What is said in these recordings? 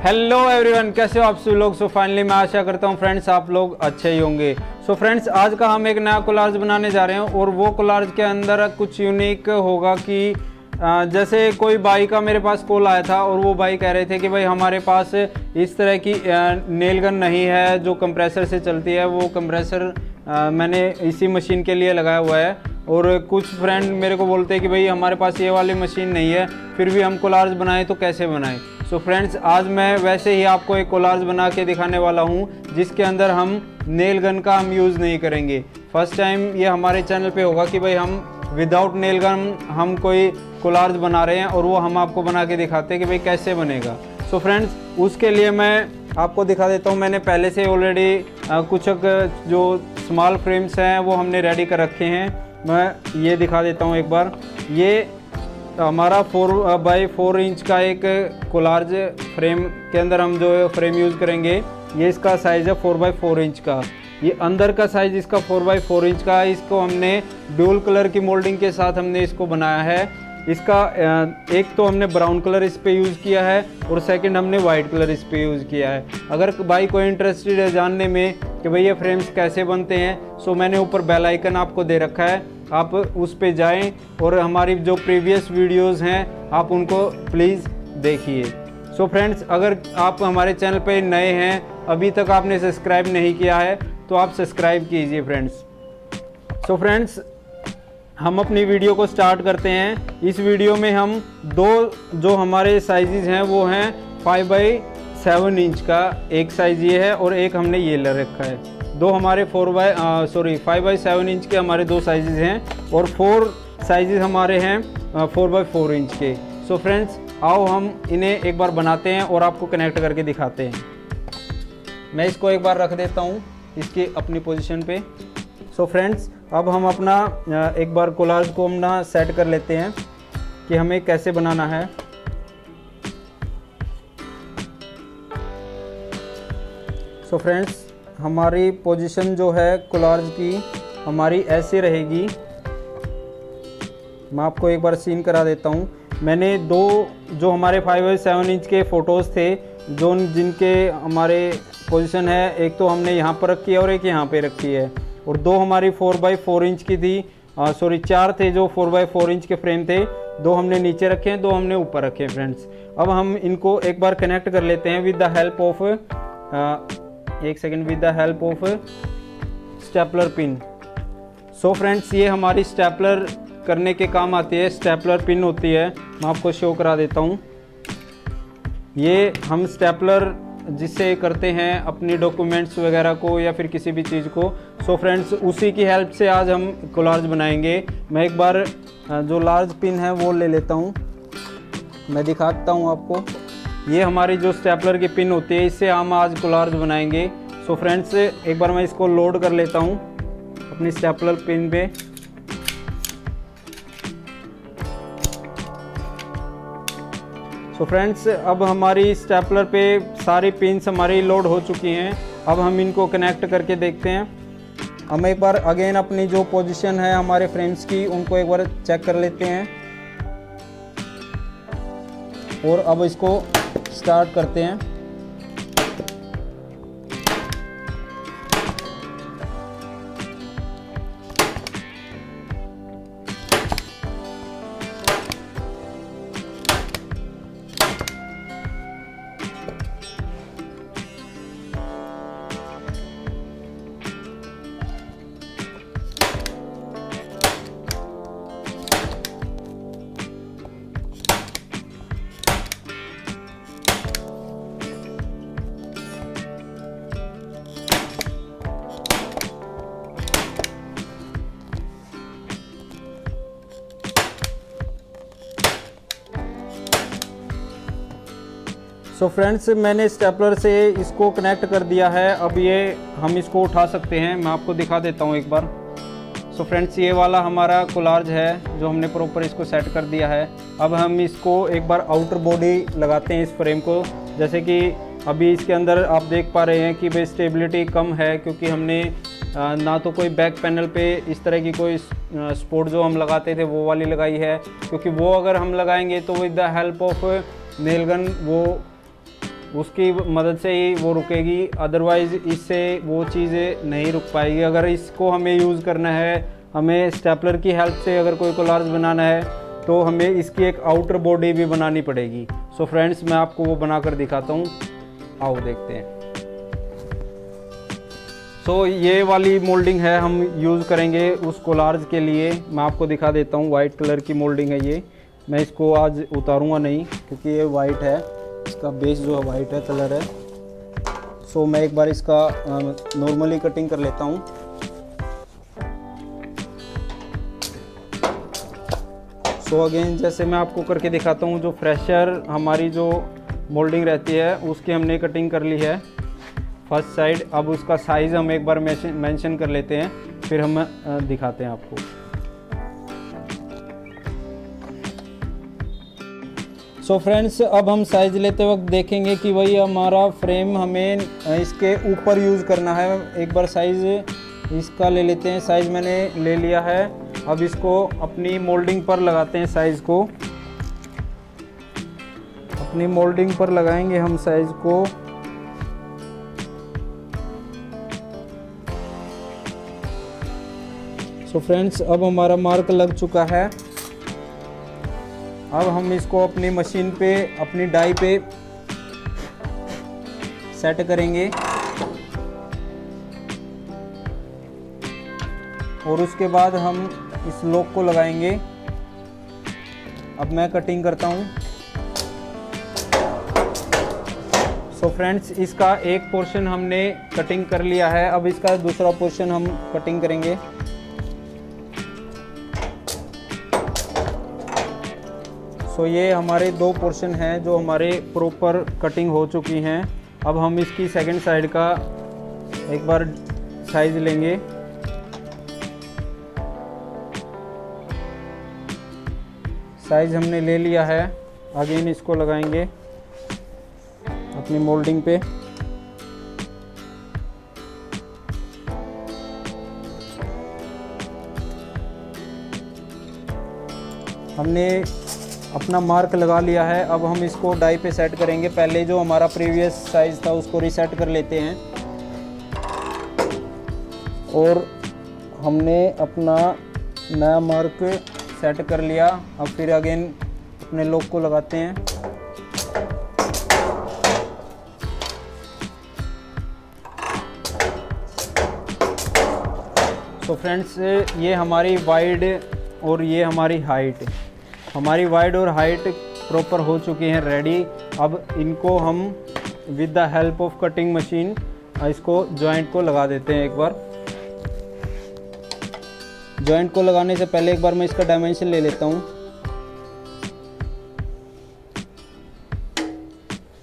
Hello everyone, कैसे हो आप सभी लोग। सो फाइनली मैं आशा करता हूँ फ्रेंड्स आप लोग अच्छे ही होंगे। सो फ्रेंड्स आज का हम एक नया कोलाज बनाने जा रहे हैं और वो कोलाज के अंदर कुछ यूनिक होगा कि जैसे कोई भाई का मेरे पास कॉल आया था और वो भाई कह रहे थे कि भाई हमारे पास इस तरह की नेल गन नहीं है जो कंप्रेसर से चलती है। वो कंप्रेसर मैंने इसी मशीन के लिए लगाया हुआ है और कुछ फ्रेंड मेरे को बोलते हैं कि भाई हमारे पास ये वाली मशीन नहीं है, फिर भी हम कोलाज बनाएं तो कैसे बनाएं। सो फ्रेंड्स आज मैं वैसे ही आपको एक कोलाज बना के दिखाने वाला हूँ जिसके अंदर हम नेल गन का हम यूज़ नहीं करेंगे। फर्स्ट टाइम ये हमारे चैनल पे होगा कि भाई हम विदाउट नेल गन हम कोई कोलाज बना रहे हैं और वो हम आपको बना के दिखाते हैं कि भाई कैसे बनेगा। सो फ्रेंड्स उसके लिए मैं आपको दिखा देता हूँ। मैंने पहले से ऑलरेडी कुछ जो स्मॉल फ्रेम्स हैं वो हमने रेडी कर रखे हैं। मैं ये दिखा देता हूँ एक बार। ये हमारा 4x4 इंच का एक कोलाज फ्रेम के अंदर हम जो फ्रेम यूज़ करेंगे ये इसका साइज़ है 4x4 इंच का। ये अंदर का साइज़ इसका 4x4 इंच का है। इसको हमने ड्यूल कलर की मोल्डिंग के साथ हमने इसको बनाया है। इसका एक तो हमने ब्राउन कलर इस पे यूज़ किया है और सेकंड हमने वाइट कलर इस पे यूज़ किया है। अगर भाई कोई इंटरेस्टेड है जानने में कि भाई ये फ्रेम्स कैसे बनते हैं सो मैंने ऊपर बेल आइकन आपको दे रखा है, आप उस पे जाएं और हमारी जो प्रीवियस वीडियोस हैं आप उनको प्लीज़ देखिए। सो फ्रेंड्स अगर आप हमारे चैनल पे नए हैं, अभी तक आपने सब्सक्राइब नहीं किया है तो आप सब्सक्राइब कीजिए फ्रेंड्स। सो फ्रेंड्स हम अपनी वीडियो को स्टार्ट करते हैं। इस वीडियो में हम दो जो हमारे साइजेस हैं वो हैं 5x7 इंच का, एक साइज़ ये है और एक हमने ये ले रखा है। दो हमारे 5x7 इंच के हमारे दो साइजेस हैं और 4 साइजेस हमारे हैं 4x4 इंच के। सो फ्रेंड्स आओ हम इन्हें एक बार बनाते हैं और आपको कनेक्ट करके दिखाते हैं। मैं इसको एक बार रख देता हूँ इसकी अपनी पोजीशन पे। सो फ्रेंड्स अब हम अपना एक बार कोलाज को अपना सेट कर लेते हैं कि हमें कैसे बनाना है। सो फ्रेंड्स हमारी पोजीशन जो है कोलाज की हमारी ऐसे रहेगी। मैं आपको एक बार सीन करा देता हूँ। मैंने दो जो हमारे 5x7 इंच के फ़ोटोज़ थे जो जिनके हमारे पोजीशन है, एक तो हमने यहाँ पर रखी है और एक यहाँ पे रखी है और दो हमारी 4x4 इंच की थी, चार थे जो 4x4 इंच के फ्रेम थे। दो हमने नीचे रखे हैं, दो हमने ऊपर रखे हैं फ्रेंड्स। अब हम इनको एक बार कनेक्ट कर लेते हैं with the help of with the help of stapler pin. So friends ये हमारी स्टेपलर करने के काम आती है, स्टेपलर पिन होती है। मैं आपको शो करा देता हूँ। ये हम स्टेपलर जिससे करते हैं अपनी डॉक्यूमेंट्स वगैरह को या फिर किसी भी चीज़ को। सो फ्रेंड्स उसी की हेल्प से आज हम कोलाज बनाएंगे। मैं एक बार जो लार्ज पिन है वो ले लेता हूँ, मैं दिखाता हूँ आपको। ये हमारी जो स्टेपलर की पिन होती है इससे हम आज कोलाज बनाएंगे। सो फ्रेंड्स एक बार मैं इसको लोड कर लेता हूँ अपनी स्टेपलर पिन पे। सो फ्रेंड्स अब हमारी स्टेपलर पे सारी पिन्स हमारी लोड हो चुकी हैं। अब हम इनको कनेक्ट करके देखते हैं। हम एक बार अगेन अपनी जो पोजीशन है हमारे फ्रेम्स की उनको एक बार चेक कर लेते हैं और अब इसको स्टार्ट करते हैं। सो फ्रेंड्स मैंने स्टेपलर से इसको कनेक्ट कर दिया है। अब ये हम इसको उठा सकते हैं, मैं आपको दिखा देता हूँ एक बार। सो फ्रेंड्स ये वाला हमारा कोलाज है जो हमने प्रॉपर इसको सेट कर दिया है। अब हम इसको एक बार आउटर बॉडी लगाते हैं इस फ्रेम को। जैसे कि अभी इसके अंदर आप देख पा रहे हैं कि भाई स्टेबिलिटी कम है क्योंकि हमने ना तो कोई बैक पैनल पे इस तरह की कोई सपोर्ट जो हम लगाते थे वो वाली लगाई है, क्योंकि वो अगर हम लगाएंगे तो with the help of nail gun वो उसकी मदद से ही वो रुकेगी, अदरवाइज़ इससे वो चीज़ें नहीं रुक पाएगी। अगर इसको हमें यूज़ करना है, हमें स्टेपलर की हेल्प से अगर कोई कोलार्स बनाना है तो हमें इसकी एक आउटर बॉडी भी बनानी पड़ेगी। सो फ्रेंड्स, मैं आपको वो बनाकर दिखाता हूँ, आओ देखते हैं। सो ये वाली मोल्डिंग है, हम यूज़ करेंगे उस कोलार्स के लिए। मैं आपको दिखा देता हूँ, वाइट कलर की मोल्डिंग है ये। मैं इसको आज उतारूँगा नहीं क्योंकि ये वाइट है, इसका बेस जो है वाइट है, कलर है। सो मैं एक बार इसका नॉर्मली कटिंग कर लेता हूँ। सो अगेन जैसे मैं आपको करके दिखाता हूँ, जो फ्रेशर हमारी जो मोल्डिंग रहती है उसकी हमने कटिंग कर ली है फर्स्ट साइड। अब उसका साइज़ हम एक बार मेंशन कर लेते हैं, फिर हम दिखाते हैं आपको। सो फ्रेंड्स, अब हम साइज़ लेते वक्त देखेंगे कि वही हमारा फ्रेम हमें इसके ऊपर यूज़ करना है। एक बार साइज़ इसका ले लेते हैं। साइज़ मैंने ले लिया है। अब इसको अपनी मोल्डिंग पर लगाते हैं। साइज़ को अपनी मोल्डिंग पर लगाएंगे हम साइज़ को। सो फ्रेंड्स, अब हमारा मार्क लग चुका है। अब हम इसको अपनी मशीन पे, अपनी डाई पे सेट करेंगे और उसके बाद हम इस लॉक को लगाएंगे। अब मैं कटिंग करता हूँ। सो फ्रेंड्स, इसका एक पोर्शन हमने कटिंग कर लिया है। अब इसका दूसरा पोर्शन हम कटिंग करेंगे। सो ये हमारे दो पोर्शन हैं जो हमारे प्रॉपर कटिंग हो चुकी हैं। अब हम इसकी सेकंड साइड का एक बार साइज़ लेंगे। साइज़ हमने ले लिया है। अगेन इसको लगाएंगे अपनी मोल्डिंग पे। हमने अपना मार्क लगा लिया है। अब हम इसको डाई पे सेट करेंगे। पहले जो हमारा प्रीवियस साइज़ था उसको रीसेट कर लेते हैं और हमने अपना नया मार्क सेट कर लिया। अब फिर अगेन अपने लॉक को लगाते हैं। सो फ्रेंड्स, ये हमारी वाइड और ये हमारी हाइट, हमारी वाइड और हाइट प्रॉपर हो चुकी हैं, रेडी। अब इनको हम with the help of cutting machine इसको जॉइंट को लगा देते हैं। एक बार जॉइंट को लगाने से पहले एक बार मैं इसका डायमेंशन ले लेता हूँ।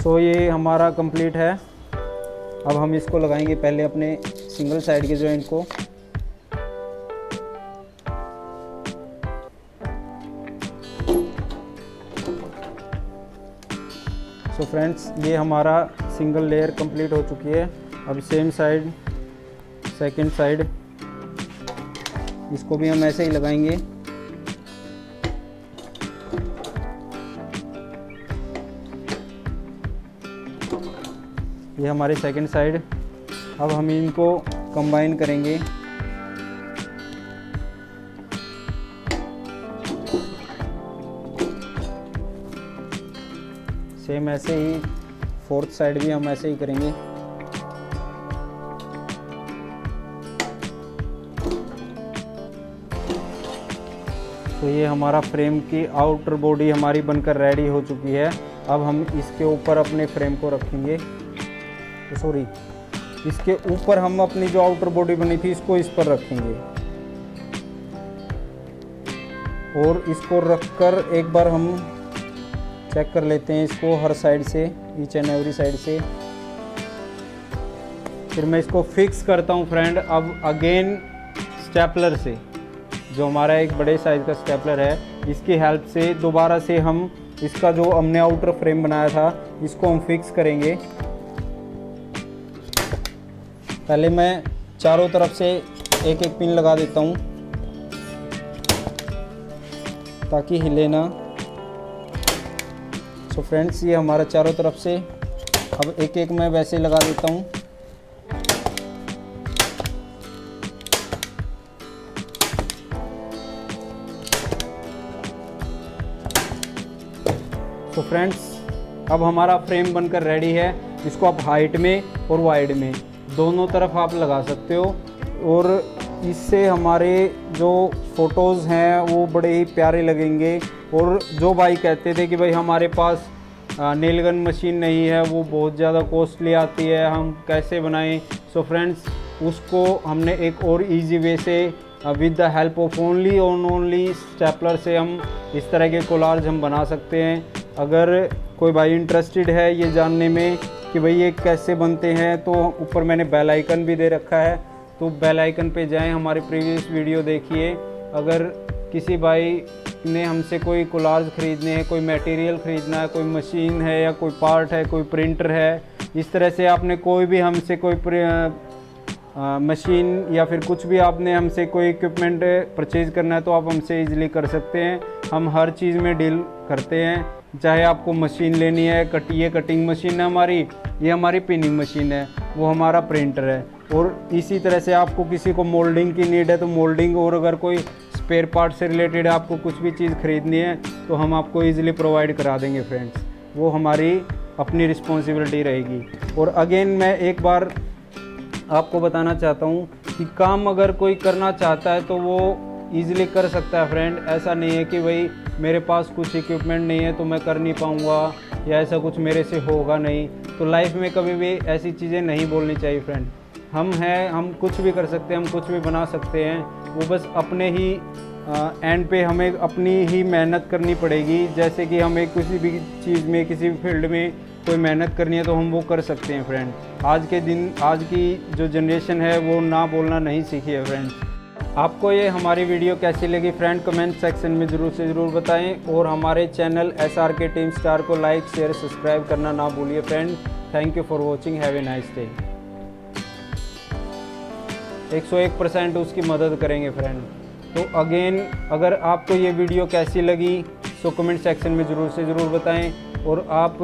सो ये हमारा कंप्लीट है। अब हम इसको लगाएंगे पहले अपने सिंगल साइड के जॉइंट को। सो फ्रेंड्स, ये हमारा सिंगल लेयर कंप्लीट हो चुकी है। अब सेम साइड, सेकंड साइड, इसको भी हम ऐसे ही लगाएंगे। ये हमारी सेकंड साइड। अब हम इनको कंबाइन करेंगे। सेम ऐसे ही फोर्थ साइड भी हम ऐसे ही करेंगे। तो ये हमारा फ्रेम की आउटर बॉडी हमारी बनकर रेडी हो चुकी है। अब हम इसके ऊपर अपने फ्रेम को रखेंगे। सॉरी, इसके ऊपर हम अपनी जो आउटर बॉडी बनी थी इसको इस पर रखेंगे और इसको रखकर एक बार हम चेक कर लेते हैं इसको हर साइड से, ईच एंड एवरी साइड से। फिर मैं इसको फिक्स करता हूँ फ्रेंड। अब अगेन स्टेपलर से, जो हमारा एक बड़े साइज़ का स्टेपलर है, इसकी हेल्प से दोबारा से हम इसका जो हमने आउटर फ्रेम बनाया था इसको हम फिक्स करेंगे। पहले मैं चारों तरफ से एक एक पिन लगा देता हूँ ताकि हिले ना। सो फ्रेंड्स, ये हमारा चारों तरफ से अब एक एक मैं वैसे लगा देता हूँ। तो फ्रेंड्स अब हमारा फ्रेम बनकर रेडी है। इसको आप हाइट में और वाइड में दोनों तरफ आप लगा सकते हो और इससे हमारे जो फ़ोटोज़ हैं वो बड़े ही प्यारे लगेंगे। और जो भाई कहते थे कि भाई हमारे पास नेल गन मशीन नहीं है, वो बहुत ज़्यादा कॉस्टली आती है, हम कैसे बनाएं। सो फ्रेंड्स उसको हमने एक और इजी वे से with the help of only stapler से हम इस तरह के कोलार्ज हम बना सकते हैं। अगर कोई भाई इंटरेस्टेड है ये जानने में कि भाई ये कैसे बनते हैं तो ऊपर मैंने बेल आइकन भी दे रखा है, तो बेल आइकन पे जाएं, हमारे प्रीवियस वीडियो देखिए। अगर किसी भाई ने हमसे कोई कोलार्ज ख़रीदने हैं, कोई मटेरियल ख़रीदना है, कोई मशीन है या कोई पार्ट है, कोई प्रिंटर है, इस तरह से आपने कोई भी हमसे कोई मशीन या फिर कुछ भी आपने हमसे कोई इक्विपमेंट परचेज़ करना है तो आप हमसे इजीली कर सकते हैं। हम हर चीज़ में डील करते हैं। चाहे आपको मशीन लेनी है, ये कटिंग मशीन है हमारी, ये हमारी पिनिंग मशीन है, वो हमारा प्रिंटर है। और इसी तरह से आपको किसी को मोल्डिंग की नीड है तो मोल्डिंग, और अगर कोई स्पेयर पार्ट से रिलेटेड आपको कुछ भी चीज़ ख़रीदनी है तो हम आपको ईज़िली प्रोवाइड करा देंगे फ्रेंड्स। वो हमारी अपनी रिस्पॉन्सिबिलिटी रहेगी। और अगेन मैं एक बार आपको बताना चाहता हूँ कि काम अगर कोई करना चाहता है तो वो ईज़िली कर सकता है फ्रेंड। ऐसा नहीं है कि भाई मेरे पास कुछ इक्विपमेंट नहीं है तो मैं कर नहीं पाऊँगा या ऐसा कुछ मेरे से होगा नहीं। तो लाइफ में कभी भी ऐसी चीज़ें नहीं बोलनी चाहिए फ्रेंड। हम हैं, हम कुछ भी कर सकते हैं, हम कुछ भी बना सकते हैं। वो बस अपने ही एंड पे हमें अपनी ही मेहनत करनी पड़ेगी। जैसे कि हमें किसी भी चीज़ में, किसी भी फील्ड में कोई मेहनत करनी है तो हम वो कर सकते हैं फ्रेंड। आज की जो जनरेशन है वो ना बोलना नहीं सीखी है फ्रेंड्स। आपको ये हमारी वीडियो कैसी लगी फ्रेंड, कमेंट सेक्शन में ज़रूर बताएं। और हमारे चैनल SRK टीम स्टार को लाइक, शेयर, सब्सक्राइब करना ना भूलिए friend. Thank you for watching, have a nice day. 101% उसकी मदद करेंगे फ्रेंड। तो अगेन अगर आपको ये वीडियो कैसी लगी तो कमेंट सेक्शन में ज़रूर बताएं। और आप